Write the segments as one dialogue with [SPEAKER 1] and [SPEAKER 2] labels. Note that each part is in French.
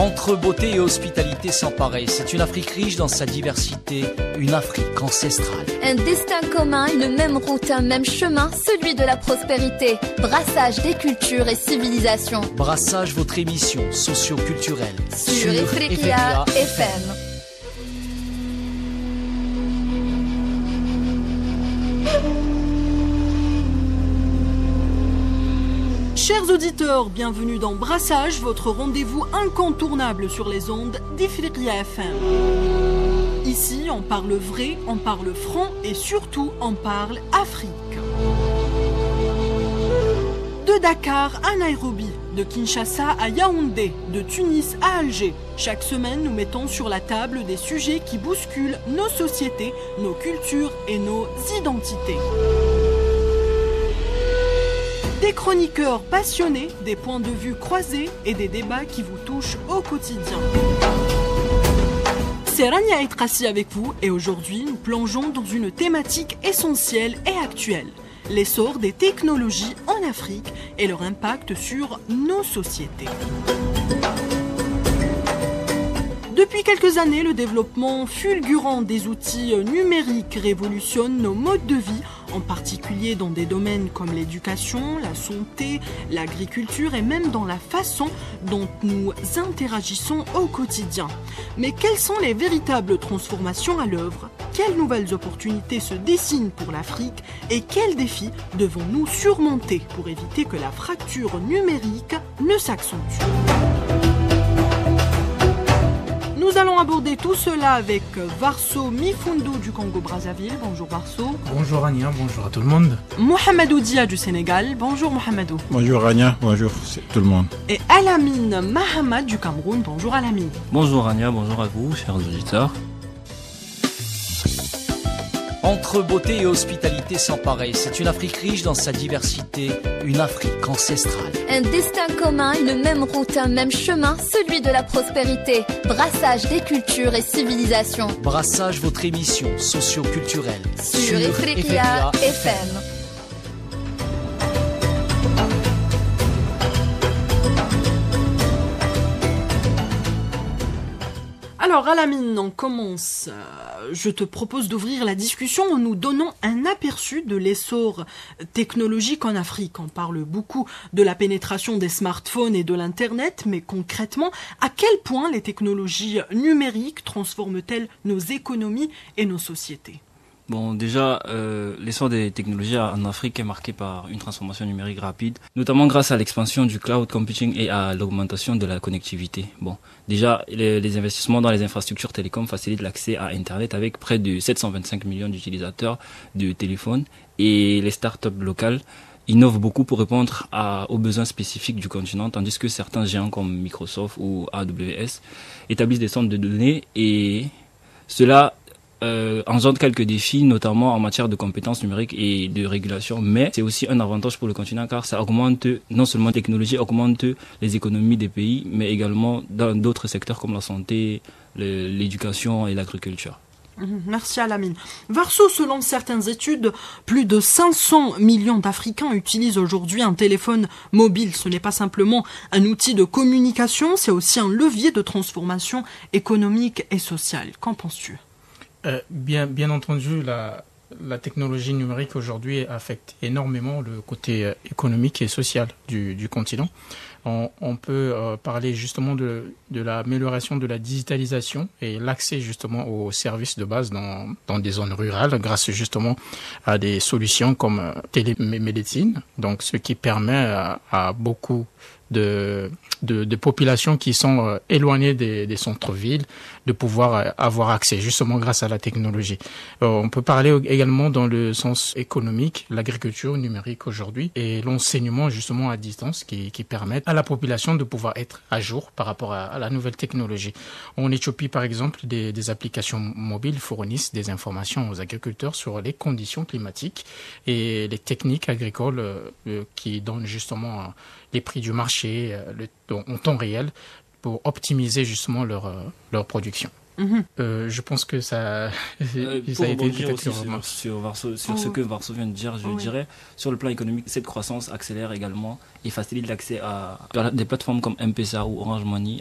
[SPEAKER 1] Entre beauté et hospitalité sans pareil, c'est une Afrique riche dans sa diversité, une Afrique ancestrale.
[SPEAKER 2] Un destin commun, une même route, un même chemin, celui de la prospérité. Brassage des cultures et civilisations.
[SPEAKER 1] Brassage, votre émission socio-culturelle
[SPEAKER 2] sur Ifriqiya FM.
[SPEAKER 3] Chers auditeurs, bienvenue dans Brassage, votre rendez-vous incontournable sur les ondes d'Ifriqiya FM. Ici, on parle vrai, on parle franc et surtout, on parle Afrique. De Dakar à Nairobi, de Kinshasa à Yaoundé, de Tunis à Alger, chaque semaine nous mettons sur la table des sujets qui bousculent nos sociétés, nos cultures et nos identités. Des chroniqueurs passionnés, des points de vue croisés et des débats qui vous touchent au quotidien. C'est Rania Etrassi avec vous et aujourd'hui nous plongeons dans une thématique essentielle et actuelle. L'essor des technologies en Afrique et leur impact sur nos sociétés. Depuis quelques années, le développement fulgurant des outils numériques révolutionne nos modes de vie, en particulier dans des domaines comme l'éducation, la santé, l'agriculture et même dans la façon dont nous interagissons au quotidien. Mais quelles sont les véritables transformations à l'œuvre ? Quelles nouvelles opportunités se dessinent pour l'Afrique et quels défis devons-nous surmonter pour éviter que la fracture numérique ne s'accentue ? Nous allons aborder tout cela avec Varso Mifundo du Congo-Brazzaville. Bonjour Varso.
[SPEAKER 4] Bonjour Rania, bonjour à tout le monde.
[SPEAKER 3] Mohamedou Dia du Sénégal. Bonjour Mohamedou.
[SPEAKER 5] Bonjour Rania, bonjour tout le monde.
[SPEAKER 3] Et Alamine Mahamad du Cameroun. Bonjour Alamine.
[SPEAKER 6] Bonjour Rania, bonjour à vous, chers auditeurs.
[SPEAKER 1] Entre beauté et hospitalité sans pareil, c'est une Afrique riche dans sa diversité, une Afrique ancestrale.
[SPEAKER 2] Un destin commun, une même route, un même chemin, celui de la prospérité. Brassage des cultures et civilisations.
[SPEAKER 1] Brassage, votre émission socio-culturelle
[SPEAKER 2] sur Ifriqiya FM.
[SPEAKER 3] Alors Alamine, on commence. Je te propose d'ouvrir la discussion en nous donnant un aperçu de l'essor technologique en Afrique. On parle beaucoup de la pénétration des smartphones et de l'Internet, mais concrètement, à quel point les technologies numériques transforment-elles nos économies et nos sociétés ?
[SPEAKER 6] Bon, déjà, l'essor des technologies en Afrique est marqué par une transformation numérique rapide, notamment grâce à l'expansion du cloud computing et à l'augmentation de la connectivité. Bon, déjà, les investissements dans les infrastructures télécom facilitent l'accès à Internet avec près de 725 millions d'utilisateurs de téléphones et les startups locales innovent beaucoup pour répondre aux besoins spécifiques du continent, tandis que certains géants comme Microsoft ou AWS établissent des centres de données et cela engendre quelques défis, notamment en matière de compétences numériques et de régulation, mais c'est aussi un avantage pour le continent car ça augmente, non seulement la technologie augmente les économies des pays, mais également dans d'autres secteurs comme la santé, l'éducation et l'agriculture.
[SPEAKER 3] Merci Alamine. Varso, selon certaines études, plus de 500 millions d'Africains utilisent aujourd'hui un téléphone mobile. Ce n'est pas simplement un outil de communication, c'est aussi un levier de transformation économique et sociale. Qu'en penses-tu ?
[SPEAKER 4] Bien entendu, la technologie numérique aujourd'hui affecte énormément le côté économique et social du continent. On peut parler justement de l'amélioration de la digitalisation et l'accès justement aux services de base dans des zones rurales grâce justement à des solutions comme télémédecine, donc ce qui permet à beaucoup de populations qui sont éloignées des centres-villes de pouvoir avoir accès justement grâce à la technologie. On peut parler également dans le sens économique, l'agriculture numérique aujourd'hui et l'enseignement justement à distance qui permettent à la population de pouvoir être à jour par rapport à la nouvelle technologie. En Éthiopie par exemple, des applications mobiles fournissent des informations aux agriculteurs sur les conditions climatiques et les techniques agricoles qui donnent justement les prix du marché en temps réel pour optimiser justement leur production. Je pense que ça a été
[SPEAKER 6] peut-être sur ce que Varso vient de dire, je dirais, sur le plan économique, cette croissance accélère également et facilite l'accès à des plateformes comme M-Pesa ou Orange Money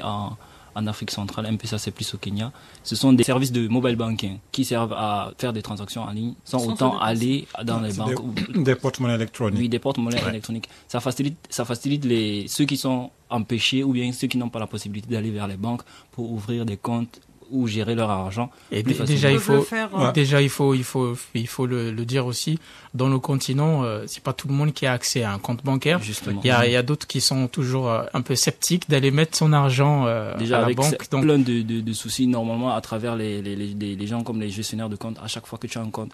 [SPEAKER 6] en Afrique centrale, M-Pesa c'est plus au Kenya. Ce sont des services de mobile banking qui servent à faire des transactions en ligne sans autant aller dans les banques.
[SPEAKER 5] Des porte-monnaies électroniques.
[SPEAKER 6] Oui, des porte-monnaies électroniques. Ça facilite ceux qui sont empêchés ou bien ceux qui n'ont pas la possibilité d'aller vers les banques pour ouvrir des comptes ou gérer leur argent.
[SPEAKER 4] Et déjà, il faut le dire aussi, dans le continent, c'est pas tout le monde qui a accès à un compte bancaire.
[SPEAKER 6] Justement.
[SPEAKER 4] Il y a d'autres qui sont toujours un peu sceptiques d'aller mettre son argent
[SPEAKER 6] déjà
[SPEAKER 4] à la
[SPEAKER 6] avec
[SPEAKER 4] banque. Donc,
[SPEAKER 6] plein de soucis, normalement, à travers les gens comme les gestionnaires de compte, à chaque fois que tu as un compte,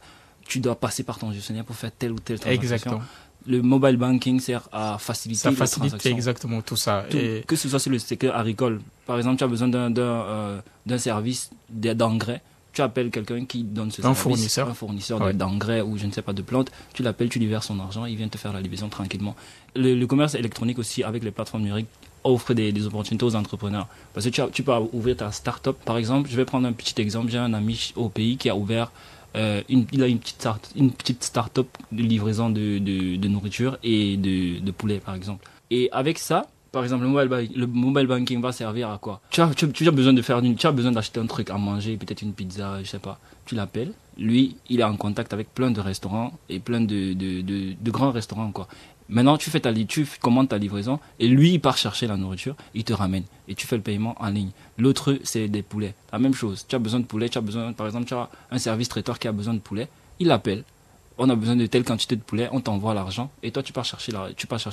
[SPEAKER 6] tu dois passer par ton gestionnaire pour faire telle ou telle transaction.
[SPEAKER 4] Exactement.
[SPEAKER 6] Le mobile banking sert à faciliter les transactions.
[SPEAKER 4] Exactement tout ça.
[SPEAKER 6] Que ce soit sur le secteur agricole. Par exemple, tu as besoin d'un service d'engrais. Tu appelles quelqu'un qui donne ce service. Un fournisseur d'engrais ou je ne sais pas de plantes. Tu l'appelles, tu lui verses son argent, il vient te faire la livraison tranquillement. Le commerce électronique aussi, avec les plateformes numériques, offre des opportunités aux entrepreneurs. Parce que tu peux ouvrir ta start-up. Par exemple, je vais prendre un petit exemple. J'ai un ami au pays qui a ouvert il a une petite start-up de livraison de nourriture et de poulet, par exemple. Et avec ça, par exemple, le mobile banking va servir à quoi? Tu as besoin d'acheter un truc à manger, peut-être une pizza, je sais pas. Tu l'appelles. Lui, il est en contact avec plein de restaurants et plein de grands restaurants, quoi. Maintenant, tu commandes ta livraison et lui, il part chercher la nourriture, il te ramène et tu fais le paiement en ligne. L'autre, c'est des poulets. La même chose. Tu as besoin de poulet, par exemple, tu as un service traiteur qui a besoin de poulet, il l'appelle. On a besoin de telle quantité de poulet, on t'envoie l'argent et toi, tu pars chercher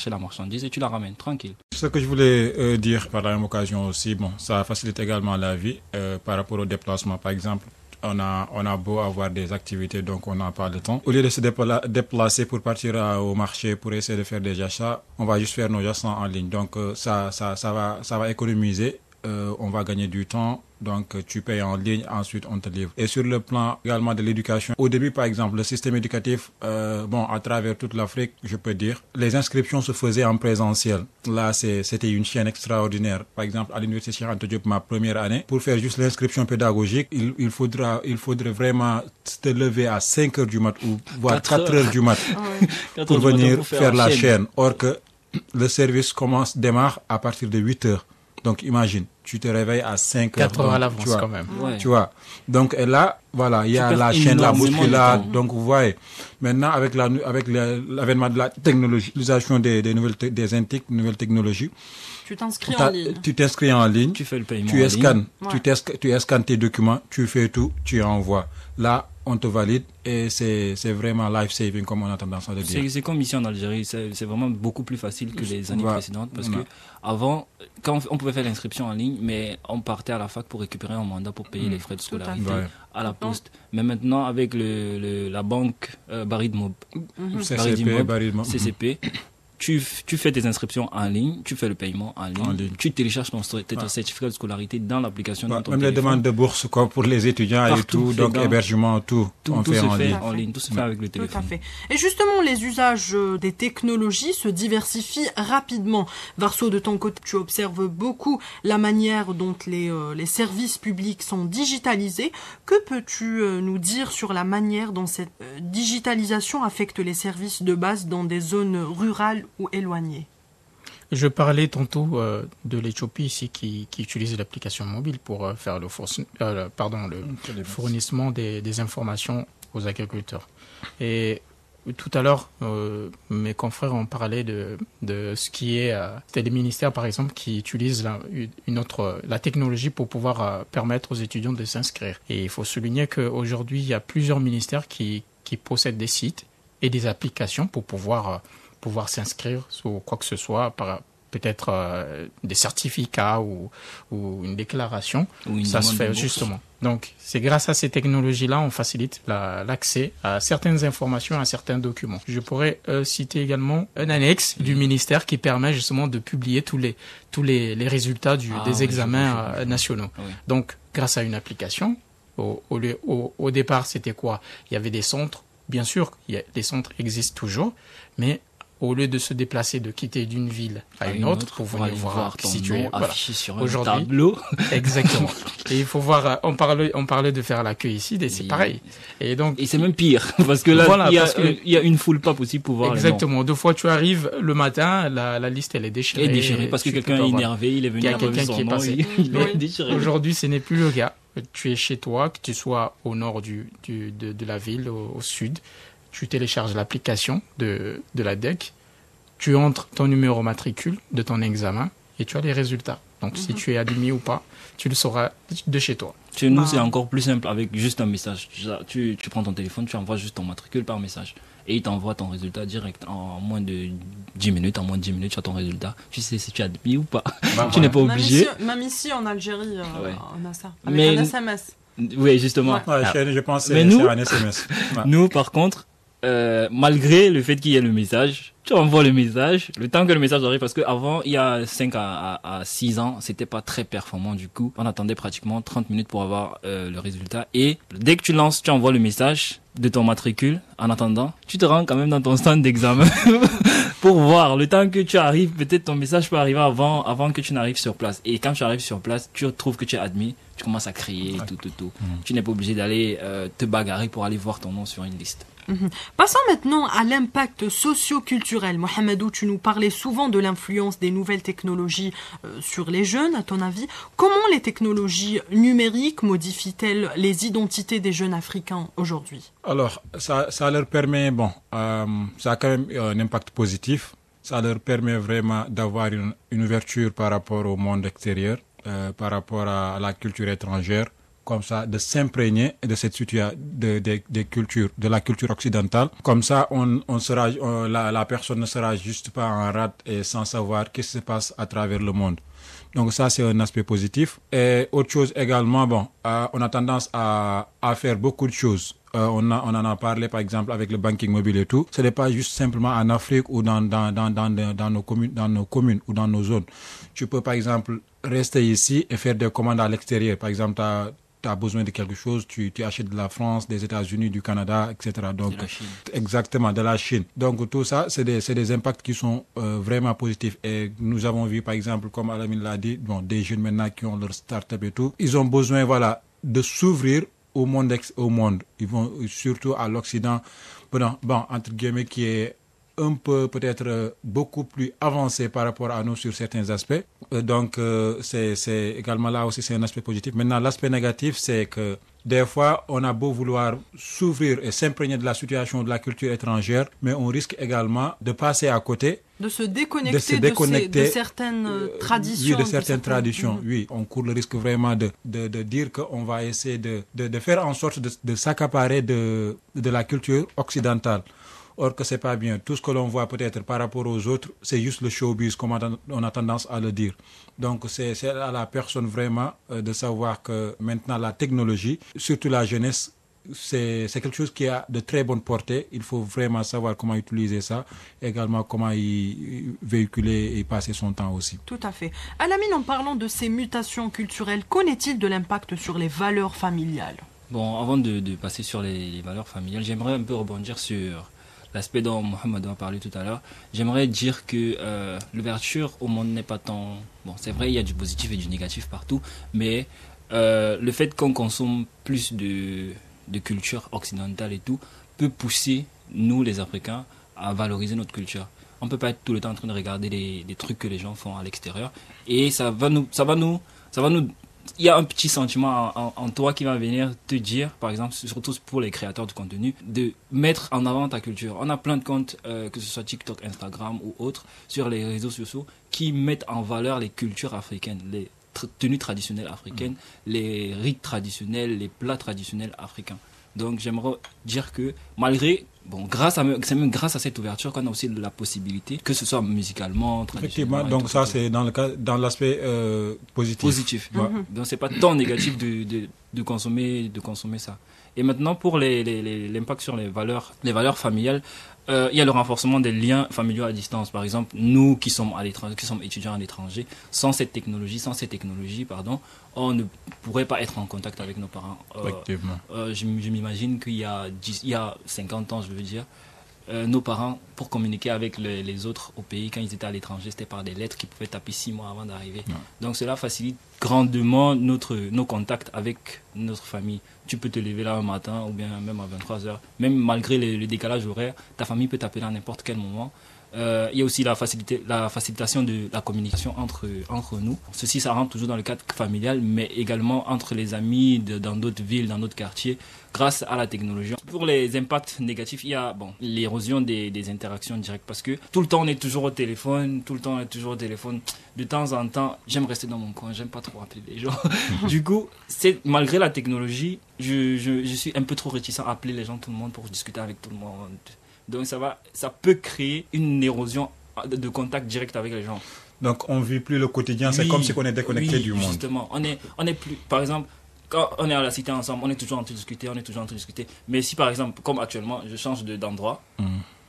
[SPEAKER 6] la marchandise et tu la ramènes, tranquille.
[SPEAKER 5] Ce que je voulais dire par la même occasion aussi, ça facilite également la vie par rapport au déplacement. Par exemple, on a beau avoir des activités, donc on n'a pas le temps. Au lieu de se déplacer pour partir au marché, pour essayer de faire des achats, on va juste faire nos achats en ligne. Donc ça va économiser, on va gagner du temps. Donc tu payes en ligne, ensuite on te livre. Et sur le plan également de l'éducation, au début par exemple, le système éducatif, à travers toute l'Afrique, je peux dire, les inscriptions se faisaient en présentiel. Là, c'était une chaîne extraordinaire. Par exemple, à l'université Cheikh Anta Diop, ma première année, pour faire juste l'inscription pédagogique, il faudrait vraiment te lever à 5 heures du mat ou voire 4 heures du mat pour venir faire la chaîne. Or que le service démarre à partir de 8 heures. Donc imagine, tu te réveilles à 5 heures.
[SPEAKER 4] 4 heures à l'avance quand même.
[SPEAKER 5] Ouais. Tu vois. Donc et là, voilà, il y a la chaîne, la bousculade. Donc vous voyez, maintenant avec l'avènement de la technologie, l'utilisation des nouvelles technologies,
[SPEAKER 3] tu t'inscris en ligne.
[SPEAKER 5] Tu t'inscris en ligne.
[SPEAKER 6] Tu fais le paiement.
[SPEAKER 5] Tu scannes. Tu scannes tes documents, tu fais tout, tu envoies. Là, on te valide et c'est vraiment life-saving comme on a tendance à le dire.
[SPEAKER 6] C'est comme ici en Algérie, c'est vraiment beaucoup plus facile que les années précédentes parce que avant, quand on pouvait faire l'inscription en ligne, mais on partait à la fac pour récupérer un mandat pour payer les frais de scolarité à la poste. Mais maintenant, avec la banque Barid Mob, CCP, tu fais tes inscriptions en ligne, tu fais le paiement en ligne. Tu télécharges ton certificat de scolarité dans l'application de ton téléphone.
[SPEAKER 5] Même les demandes de bourse pour les étudiants et tout, donc hébergement, tout se fait en ligne.
[SPEAKER 6] Tout se fait avec le téléphone.
[SPEAKER 3] Tout à fait. Et justement, les usages des technologies se diversifient rapidement. Varso, de ton côté, tu observes beaucoup la manière dont les services publics sont digitalisés. Que peux-tu nous dire sur la manière dont cette digitalisation affecte les services de base dans des zones rurales ou éloignées?
[SPEAKER 4] Je parlais tantôt de l'Éthiopie ici qui utilise l'application mobile pour faire le fournissement des informations aux agriculteurs. Et tout à l'heure, mes confrères ont parlé de ce qui est des ministères par exemple qui utilisent la technologie pour pouvoir permettre aux étudiants de s'inscrire. Et il faut souligner qu'aujourd'hui, il y a plusieurs ministères qui possèdent des sites et des applications pour pouvoir s'inscrire sur quoi que ce soit, peut-être des certificats ou une déclaration. Ça se fait justement. Donc, c'est grâce à ces technologies-là, on facilite l'accès à certaines informations, à certains documents. Je pourrais citer également un annexe du ministère qui permet justement de publier tous les résultats des examens nationaux. Oui. Donc, grâce à une application, au départ, c'était quoi? Il y avait des centres. Bien sûr, les centres existent toujours, mais au lieu de se déplacer, de quitter d'une ville à une autre pour venir voir
[SPEAKER 6] ton
[SPEAKER 4] si tu
[SPEAKER 6] nom
[SPEAKER 4] es voilà.
[SPEAKER 6] affiché sur un
[SPEAKER 4] Aujourd'hui,
[SPEAKER 6] tableau.
[SPEAKER 4] Exactement. Et il faut voir, on parlait de faire la queue ici, et c'est pareil. Et donc,
[SPEAKER 6] et c'est même pire, parce que là,
[SPEAKER 4] voilà,
[SPEAKER 6] il y a une foule pas possible pour voir
[SPEAKER 4] exactement. Deux fois, tu arrives le matin, la liste, elle est déchirée.
[SPEAKER 6] Elle est déchirée parce que quelqu'un est énervé, il est venu,
[SPEAKER 4] il y a quelqu'un qui est passé.
[SPEAKER 6] il est déchiré.
[SPEAKER 4] Aujourd'hui, ce n'est plus le cas. Tu es chez toi, que tu sois au nord de la ville, au sud. Tu télécharges l'application de la DEC. Tu entres ton numéro matricule de ton examen et tu as les résultats. Donc, si tu es admis ou pas, tu le sauras de chez toi.
[SPEAKER 6] Chez nous, c'est encore plus simple avec juste un message. Tu prends ton téléphone, tu envoies juste ton matricule par message. Et il t'envoie ton résultat direct en moins de 10 minutes. En moins de 10 minutes, tu as ton résultat. Tu sais si tu es admis ou pas. Tu n'es pas obligé.
[SPEAKER 3] Même ici, en Algérie, on a ça. Avec
[SPEAKER 6] Mais
[SPEAKER 3] un SMS.
[SPEAKER 6] Oui, justement.
[SPEAKER 5] Ouais, je pense que
[SPEAKER 6] mais
[SPEAKER 5] c'est un SMS. Ouais.
[SPEAKER 6] Nous, par contre, malgré le fait qu'il y ait le message, tu envoies le message, le temps que le message arrive, parce qu'avant, il y a 5 à 6 ans, c'était pas très performant du coup. On attendait pratiquement 30 minutes pour avoir le résultat. Et dès que tu envoies le message de ton matricule, en attendant, tu te rends quand même dans ton stand d'examen pour voir. Le temps que tu arrives, peut-être ton message peut arriver avant que tu n'arrives sur place. Et quand tu arrives sur place, tu trouves que tu es admis, tu commences à crier, tout. Tu n'es pas obligé d'aller te bagarrer pour aller voir ton nom sur une liste.
[SPEAKER 3] Passons maintenant à l'impact socio-culturel. Mohamedou, tu nous parlais souvent de l'influence des nouvelles technologies sur les jeunes. À ton avis, comment les technologies numériques modifient-elles les identités des jeunes africains aujourd'hui?
[SPEAKER 5] Alors, ça leur permet, ça a quand même un impact positif. Ça leur permet vraiment d'avoir une ouverture par rapport au monde extérieur, par rapport à la culture étrangère. Comme ça, de s'imprégner de cette situation, des cultures, de la culture occidentale. Comme ça, la personne ne sera juste pas en rade et sans savoir qu'est-ce qui se passe à travers le monde. Donc ça, c'est un aspect positif. Et autre chose également, on a tendance à faire beaucoup de choses. On en a parlé, par exemple, avec le banking mobile et tout. Ce n'est pas juste simplement en Afrique ou dans nos communes ou dans nos zones. Tu peux, par exemple, rester ici et faire des commandes à l'extérieur. Par exemple, tu as besoin de quelque chose, tu achètes de la France, des États-Unis, du Canada, etc. Donc,
[SPEAKER 6] de la Chine.
[SPEAKER 5] Exactement, de la Chine. Donc tout ça, c'est des impacts qui sont vraiment positifs. Et nous avons vu, par exemple, comme Alamine l'a dit, des jeunes maintenant qui ont leur start-up et tout, ils ont besoin, de s'ouvrir au monde. Ils vont surtout à l'Occident, entre guillemets, qui est un peu peut-être beaucoup plus avancé par rapport à nous sur certains aspects. Donc c'est également là aussi c'est un aspect positif. Maintenant l'aspect négatif c'est que des fois on a beau vouloir s'ouvrir et s'imprégner de la situation de la culture étrangère, mais on risque également de passer à côté.
[SPEAKER 3] De se déconnecter de certaines traditions.
[SPEAKER 5] Oui, de certaines traditions. Oui, on court le risque vraiment de dire qu'on va essayer de faire en sorte de s'accaparer de la culture occidentale. Or que c'est pas bien. Tout ce que l'on voit peut-être par rapport aux autres, c'est juste le showbiz, comme on a tendance à le dire. Donc c'est à la personne vraiment de savoir que maintenant la technologie, surtout la jeunesse, c'est quelque chose qui a de très bonne portée. Il faut vraiment savoir comment utiliser ça, également comment y véhiculer et passer son temps aussi.
[SPEAKER 3] Tout à fait. Alamine, en parlant de ces mutations culturelles, qu'en est-il de l'impact sur les valeurs familiales?
[SPEAKER 6] Bon, avant de passer sur les valeurs familiales, j'aimerais un peu rebondir sur l'aspect dont Mohamed a parlé tout à l'heure. J'aimerais dire que l'ouverture au monde n'est pas tant... Bon, c'est vrai, il y a du positif et du négatif partout, mais le fait qu'on consomme plus de culture occidentale et tout peut pousser, nous les Africains, à valoriser notre culture. On ne peut pas être tout le temps en train de regarder des trucs que les gens font à l'extérieur. Et ça va nous il y a un petit sentiment en toi qui va venir te dire, par exemple, surtout pour les créateurs de contenu, de mettre en avant ta culture. On a plein de comptes, que ce soit TikTok, Instagram ou autres, sur les réseaux sociaux, qui mettent en valeur les cultures africaines, les tenues traditionnelles africaines, les rites traditionnels, les plats traditionnels africains. Donc j'aimerais dire que malgré, c'est même grâce à cette ouverture qu'on a aussi la possibilité, que ce soit musicalement, traditionnellement.
[SPEAKER 5] Effectivement, donc ça c'est dans l'aspect positif.
[SPEAKER 6] Ouais. Donc c'est pas tant négatif de consommer ça. Et maintenant pour l'impact sur les valeurs familiales, il y a le renforcement des liens familiaux à distance. Par exemple, nous qui sommes à l'étranger, qui sommes étudiants à l'étranger, sans ces technologies, on ne pourrait pas être en contact avec nos parents.
[SPEAKER 5] Effectivement.
[SPEAKER 6] Je m'imagine qu'il y a 50 ans, je veux dire, nos parents, pour communiquer avec les autres au pays, quand ils étaient à l'étranger, c'était par des lettres qu'ils pouvaient taper 6 mois avant d'arriver. Ouais. Donc cela facilite grandement nos contacts avec notre famille. Tu peux te lever là un matin ou bien même à 23h. Même malgré le décalage horaire, ta famille peut t'appeler à n'importe quel moment. Il y a aussi la facilitation de la communication entre nous. Ceci, ça rentre toujours dans le cadre familial, mais également entre les amis dans d'autres villes, dans d'autres quartiers, grâce à la technologie. Pour les impacts négatifs, il y a l'érosion des interactions directes, parce que tout le temps on est toujours au téléphone, De temps en temps, j'aime rester dans mon coin, j'aime pas trop appeler les gens. Du coup, malgré la technologie, je suis un peu trop réticent à appeler les gens, tout le monde, pour discuter avec tout le monde. Donc ça peut créer une érosion de contact direct avec les gens.
[SPEAKER 5] Donc on vit plus le quotidien, c'est comme si on est déconnecté du monde.
[SPEAKER 6] Justement, on est plus, par exemple, quand on est à la cité ensemble, on est toujours en train de discuter, Mais si par exemple, comme actuellement, je change d'endroit,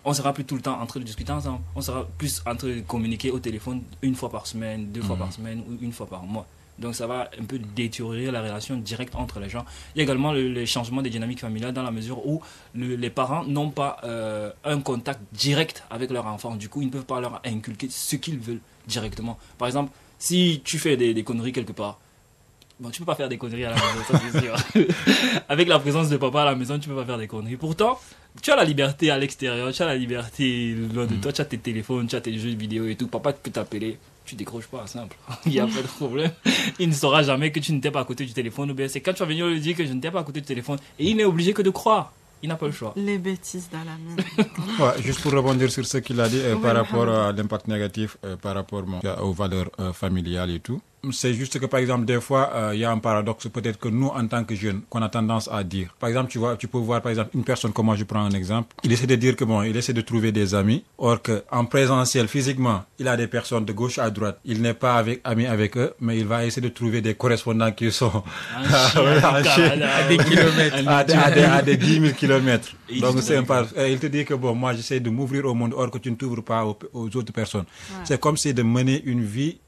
[SPEAKER 6] on sera plus tout le temps en train de discuter ensemble. On sera plus en train de communiquer au téléphone 1 fois par semaine, 2 fois par semaine ou 1 fois par mois. Donc ça va un peu détériorer la relation directe entre les gens. Il y a également le changement des dynamiques familiales, dans la mesure où les parents n'ont pas un contact direct avec leur enfant. Du coup, ils ne peuvent pas leur inculquer ce qu'ils veulent directement. Par exemple, si tu fais des conneries quelque part, tu peux pas faire des conneries à la maison, ça c'est sûr. Avec la présence de papa à la maison, tu peux pas faire des conneries. Pourtant, tu as la liberté à l'extérieur, tu as la liberté loin de toi, tu as tes téléphones, tu as tes jeux vidéo et tout. Papa peut t'appeler. Tu décroches pas, simple. Il n'y a pas de problème. Il ne saura jamais que tu n'étais pas à côté du téléphone. Ou bien c'est quand tu vas venir lui dire que je n'étais pas à côté du téléphone. Et il n'est obligé que de croire. Il n'a pas le choix.
[SPEAKER 3] Les bêtises d'Alamine.
[SPEAKER 5] Ouais, juste pour rebondir sur ce qu'il a dit par rapport à l'impact négatif, par rapport aux valeurs familiales et tout. C'est juste que par exemple des fois il y a un paradoxe peut-être que nous en tant que jeunes qu'on a tendance à dire. Par exemple tu peux voir par exemple une personne comme moi, je prends un exemple, il essaie de dire que il essaie de trouver des amis, or que en présentiel physiquement il a des personnes de gauche à droite, il n'est pas ami avec eux, mais il va essayer de trouver des correspondants qui sont
[SPEAKER 4] à des kilomètres,
[SPEAKER 5] à des 10 000 kilomètres. Donc c'est il te dit que moi j'essaie de m'ouvrir au monde, or que tu ne t'ouvres pas aux autres personnes. Ouais. C'est comme si de mener une vie,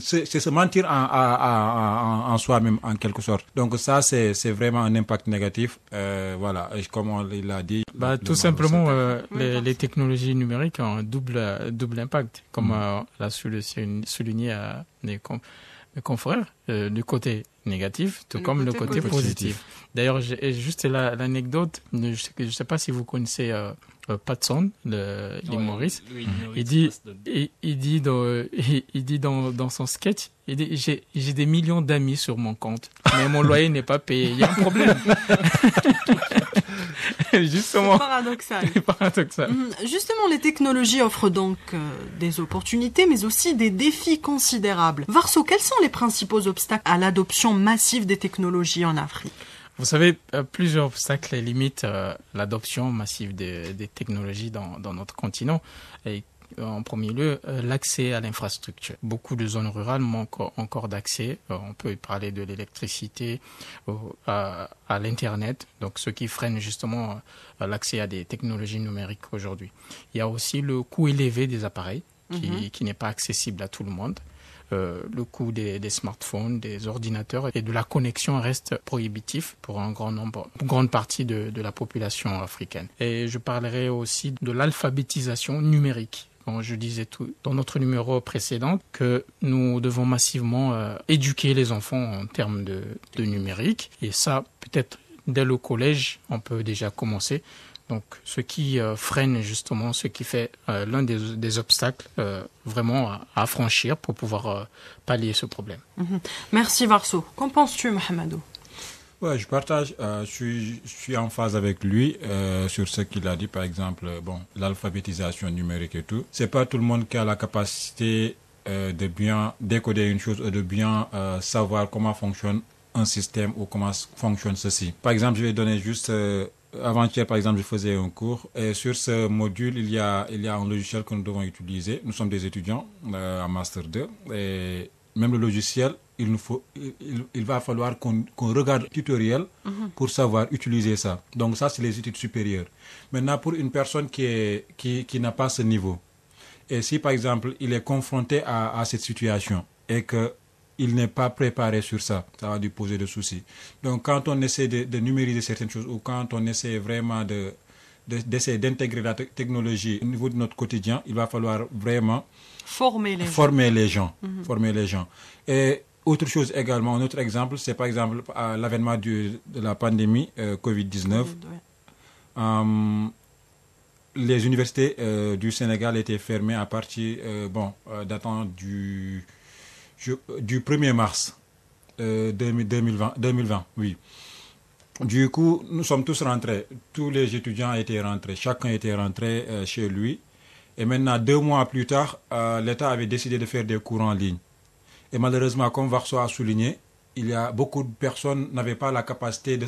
[SPEAKER 5] c'est se mentir en soi-même en quelque sorte. Donc ça c'est vraiment un impact négatif. Voilà, comme il l'a dit.
[SPEAKER 4] Tout simplement les technologies numériques ont un double impact, comme l'a souligné mes confrères, du côté négatif tout comme le côté positif. D'ailleurs, j'ai juste l'anecdote, je ne sais pas si vous connaissez Patson, l'humoriste. Il dit dans son sketch, il dit j'ai des millions d'amis sur mon compte, mais mon loyer n'est pas payé. Il y a un problème. Justement.
[SPEAKER 3] C'est paradoxal. Justement, les technologies offrent donc des opportunités, mais aussi des défis considérables. Varso, quels sont les principaux obstacles à l'adoption massive des technologies en Afrique?
[SPEAKER 4] Vous savez, plusieurs obstacles limitent l'adoption massive des technologies dans notre continent. Et en premier lieu, l'accès à l'infrastructure. Beaucoup de zones rurales manquent encore d'accès. On peut parler de l'électricité, à l'Internet, donc ce qui freine justement l'accès à des technologies numériques aujourd'hui. Il y a aussi le coût élevé des appareils qui n'est pas accessible à tout le monde. Le coût des smartphones, des ordinateurs et de la connexion reste prohibitif pour une grande partie de la population africaine. Et je parlerai aussi de l'alphabétisation numérique. Bon, je disais dans notre numéro précédent que nous devons massivement éduquer les enfants en termes de numérique. Et ça, peut-être dès le collège, on peut déjà commencer. Donc, ce qui freine justement, ce qui fait l'un des obstacles vraiment à franchir pour pouvoir pallier ce problème.
[SPEAKER 3] Merci Varso. Qu'en penses-tu, Mohamedou?
[SPEAKER 5] Ouais, je partage. Je suis en phase avec lui sur ce qu'il a dit. Par exemple, l'alphabétisation numérique et tout. C'est pas tout le monde qui a la capacité de bien décoder une chose ou de bien savoir comment fonctionne un système ou comment fonctionne ceci. Par exemple, je vais donner juste avant-hier, par exemple, je faisais un cours et sur ce module, il y a un logiciel que nous devons utiliser. Nous sommes des étudiants en Master 2 et même le logiciel, il va falloir qu'on regarde le tutoriel pour savoir utiliser ça. Donc ça, c'est les études supérieures. Maintenant, pour une personne qui n'a pas ce niveau, et si par exemple, il est confronté à cette situation et qu'il n'est pas préparé sur ça, ça va lui poser des soucis. Donc quand on essaie de numériser certaines choses ou quand on essaie vraiment d'essayer d'intégrer la technologie au niveau de notre quotidien, il va falloir vraiment former les gens. Et autre chose également, un autre exemple, c'est par exemple à l'avènement de la pandémie Covid-19. Les universités du Sénégal étaient fermées à partir datant du 1er mars 2020, oui. Du coup, nous sommes tous rentrés. Tous les étudiants étaient rentrés. Chacun était rentré chez lui. Et maintenant, 2 mois plus tard, l'État avait décidé de faire des cours en ligne. Et malheureusement, comme Varso a souligné, il y a beaucoup de personnes n'avaient pas la capacité de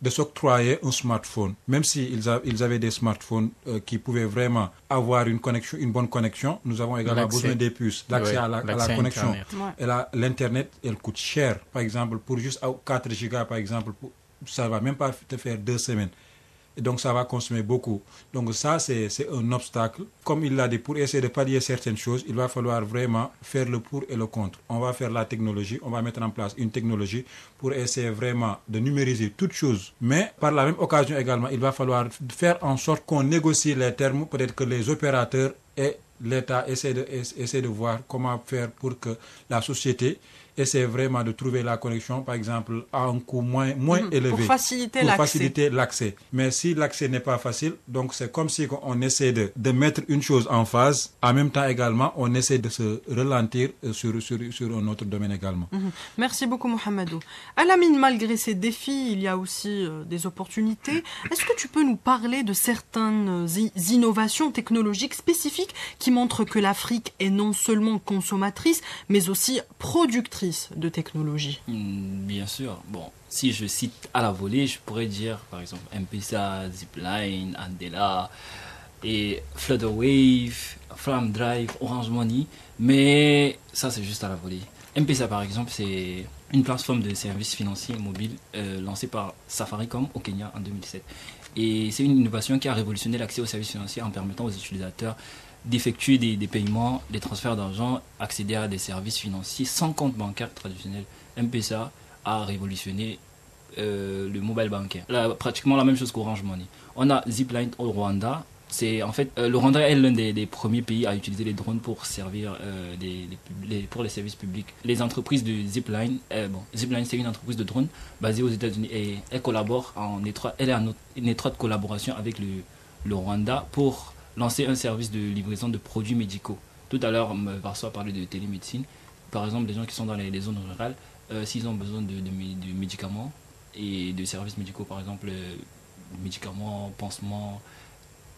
[SPEAKER 5] s'octroyer un smartphone. Même s'ils avaient des smartphones qui pouvaient vraiment avoir une bonne connexion, nous avons également besoin des puces, l'accès à la connexion. Et l'Internet, elle coûte cher. Par exemple, pour juste 4 gigas, par exemple, ça ne va même pas te faire 2 semaines. Et donc, ça va consommer beaucoup. Donc, ça, c'est un obstacle. Comme il l'a dit, pour essayer de pallier certaines choses, il va falloir vraiment faire le pour et le contre. On va faire la technologie, on va mettre en place une technologie pour essayer vraiment de numériser toutes choses. Mais, par la même occasion également, il va falloir faire en sorte qu'on négocie les termes. Peut-être que les opérateurs et l'État essaient de voir comment faire pour que la société essaie vraiment de trouver la connexion, par exemple, à un coût moins élevé.
[SPEAKER 3] Pour faciliter
[SPEAKER 5] l'accès. Mais si l'accès n'est pas facile, donc c'est comme si on essaie de mettre une chose en phase. En même temps également, on essaie de se ralentir sur un autre domaine également.
[SPEAKER 3] Merci beaucoup, Mohamedou. Alamine, malgré ces défis, il y a aussi des opportunités. Est-ce que tu peux nous parler de certaines innovations technologiques spécifiques qui montrent que l'Afrique est non seulement consommatrice, mais aussi productrice de technologie?
[SPEAKER 6] Bien sûr. Bon, si je cite à la volée, je pourrais dire par exemple M-Pesa, Zipline, Andela et Flutterwave, Flam Drive, Orange Money, mais ça c'est juste à la volée. M-Pesa par exemple, c'est une plateforme de services financiers mobiles lancée par Safaricom au Kenya en 2007. Et c'est une innovation qui a révolutionné l'accès aux services financiers en permettant aux utilisateurs d'effectuer des paiements, des transferts d'argent, accéder à des services financiers sans compte bancaire traditionnel. M-Pesa a révolutionné le mobile bancaire. Pratiquement la même chose qu'Orange Money. On a Zipline au Rwanda. Le Rwanda est l'un des premiers pays à utiliser les drones pour servir pour les services publics. Les entreprises de Zipline, Zipline c'est une entreprise de drones basée aux États-Unis et elle est en étroite collaboration avec le Rwanda pour lancer un service de livraison de produits médicaux. Tout à l'heure, Varso a parlé de télémédecine. Par exemple, les gens qui sont dans les zones rurales, s'ils ont besoin de médicaments et de services médicaux, par exemple, médicaments, pansements,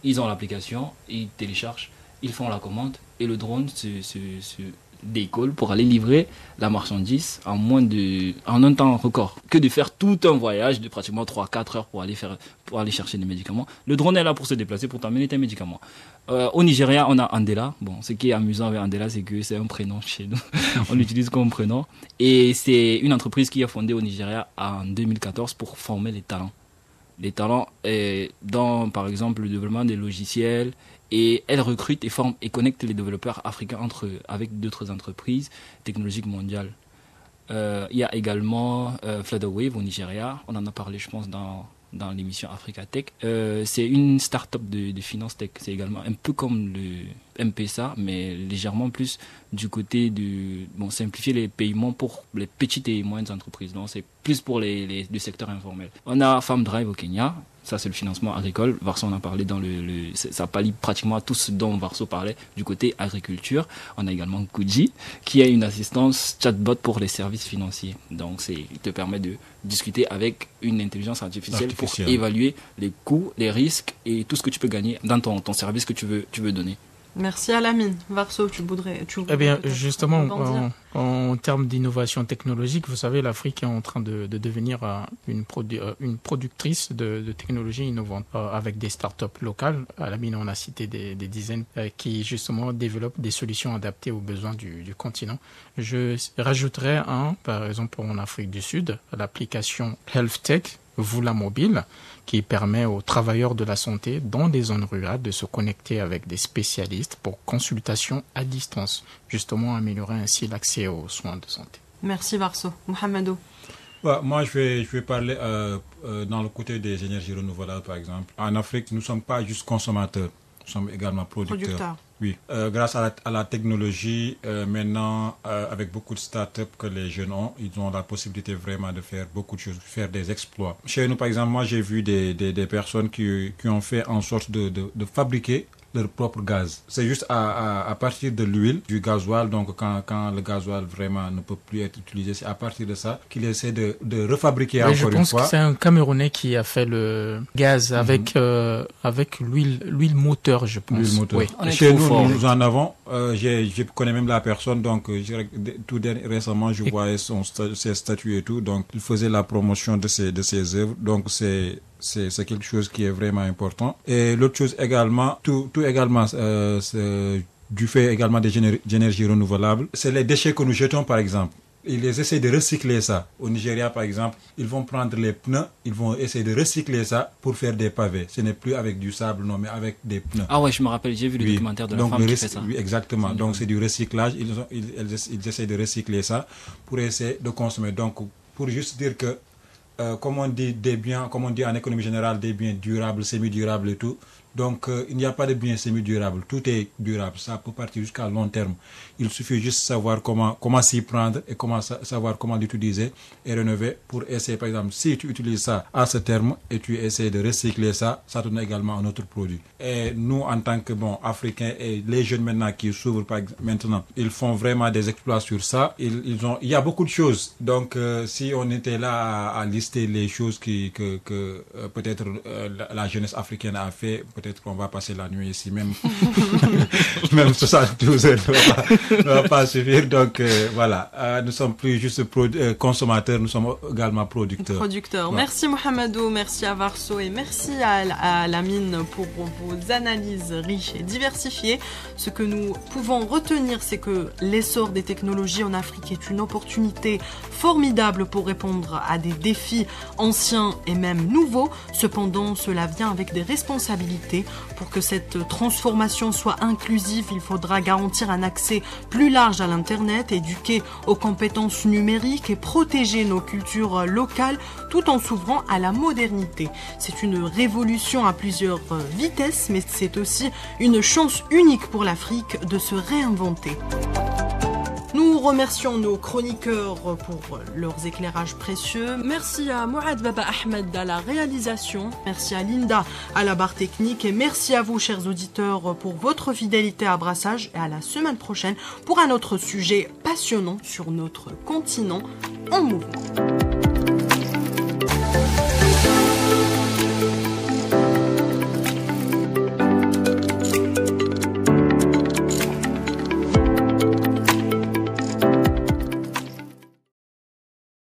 [SPEAKER 6] ils ont l'application, ils téléchargent, ils font la commande et le drone se décolle pour aller livrer la marchandise en un temps record. Que de faire tout un voyage de pratiquement 3-4 heures pour aller chercher des médicaments. Le drone est là pour se déplacer, pour t'amener tes médicaments. Au Nigeria, on a Andela. Bon, ce qui est amusant avec Andela, c'est que c'est un prénom chez nous. On l'utilise comme prénom. Et c'est une entreprise qui a fondée au Nigeria en 2014 pour former les talents. Les talents dans, par exemple, le développement des logiciels. Et elle recrute et forme et connecte les développeurs africains entre eux avec d'autres entreprises technologiques mondiales. Il y a également Flutterwave au Nigeria. On en a parlé, je pense, dans l'émission Africa Tech. C'est une start-up de finance tech. C'est également un peu comme le M-Pesa, mais légèrement plus du côté de simplifier les paiements pour les petites et moyennes entreprises. Donc, c'est plus pour le secteur informel. On a Farm Drive au Kenya. Ça, c'est le financement agricole. Varso en a parlé ça pallie pratiquement à tout ce dont Varso parlait du côté agriculture. On a également Kuji, qui a une assistance chatbot pour les services financiers. Donc, il te permet de discuter avec une intelligence artificielle pour évaluer les coûts, les risques et tout ce que tu peux gagner dans ton service que tu veux donner.
[SPEAKER 3] Merci Alamine. Varso, tu voudrais
[SPEAKER 4] Eh bien, justement, en termes d'innovation technologique, vous savez, l'Afrique est en train de devenir une productrice de technologies innovantes avec des startups locales. Alamine, on a cité des dizaines qui, justement, développent des solutions adaptées aux besoins du continent. Je rajouterais par exemple, en Afrique du Sud, l'application Health Tech, Vula Mobile, qui permet aux travailleurs de la santé dans des zones rurales de se connecter avec des spécialistes pour consultation à distance, justement améliorer ainsi l'accès aux soins de santé.
[SPEAKER 3] Merci Varso. Mohamedou.
[SPEAKER 5] Ouais, moi, je vais parler dans le côté des énergies renouvelables, par exemple. En Afrique, nous ne sommes pas juste consommateurs, nous sommes également producteurs. Oui, grâce à la technologie, maintenant, avec beaucoup de startups que les jeunes ont, ils ont la possibilité vraiment de faire beaucoup de choses, faire des exploits. Chez nous, par exemple, moi, j'ai vu des personnes qui ont fait en sorte de fabriquer leur propre gaz. C'est juste à partir de l'huile, du gasoil, donc quand le gasoil vraiment ne peut plus être utilisé, c'est à partir de ça qu'il essaie de refabriquer encore une fois.
[SPEAKER 4] Je pense que c'est un Camerounais qui a fait le gaz avec l'huile moteur, je pense.
[SPEAKER 5] L'huile moteur.
[SPEAKER 6] Oui.
[SPEAKER 5] Chez nous en avons. Je connais même la personne, donc récemment je voyais ses statuts et tout, donc il faisait la promotion de ses œuvres, donc c'est quelque chose qui est vraiment important. Et l'autre chose également, tout également, du fait également des énergies renouvelables, c'est les déchets que nous jetons par exemple. Ils essaient de recycler ça. Au Nigeria, par exemple, ils vont prendre les pneus, ils vont essayer de recycler ça pour faire des pavés. Ce n'est plus avec du sable, non, mais avec des pneus.
[SPEAKER 6] Ah ouais, je me rappelle, j'ai vu le documentaire de la femme qui fait ça.
[SPEAKER 5] Oui, exactement. Donc c'est du recyclage. Ils essaient de recycler ça pour essayer de consommer. Donc pour juste dire que, comme on dit comme on dit en économie générale, des biens durables, semi-durables et tout. Donc, il n'y a pas de biens semi-durables. Tout est durable. Ça peut partir jusqu'à long terme. Il suffit juste de savoir comment s'y prendre et savoir comment l'utiliser et rénover pour essayer, par exemple, si tu utilises ça à ce terme et tu essaies de recycler ça, ça donne également un autre produit. Et nous, en tant que, Africains et les jeunes maintenant qui s'ouvrent maintenant, ils font vraiment des exploits sur ça. Il y a beaucoup de choses. Donc, si on était là à lister les choses que peut-être la jeunesse africaine a fait, peut-être qu'on va passer la nuit ici, même 72 heures ne va pas suffire. Donc voilà, nous sommes plus juste consommateurs, nous sommes également producteurs.
[SPEAKER 3] Ouais. Merci Mohamedou, merci à Varso et merci à Lamine pour vos analyses riches et diversifiées. Ce que nous pouvons retenir, c'est que l'essor des technologies en Afrique est une opportunité formidable pour répondre à des défis anciens et même nouveaux. Cependant, cela vient avec des responsabilités. Pour que cette transformation soit inclusive, il faudra garantir un accès plus large à l'Internet, éduquer aux compétences numériques et protéger nos cultures locales tout en s'ouvrant à la modernité. C'est une révolution à plusieurs vitesses, mais c'est aussi une chance unique pour l'Afrique de se réinventer. Nous remercions nos chroniqueurs pour leurs éclairages précieux. Merci à Mouad Baba Ahmed à la réalisation. Merci à Linda à la barre technique. Et merci à vous, chers auditeurs, pour votre fidélité à Brassage. Et à la semaine prochaine pour un autre sujet passionnant sur notre continent en mouvement.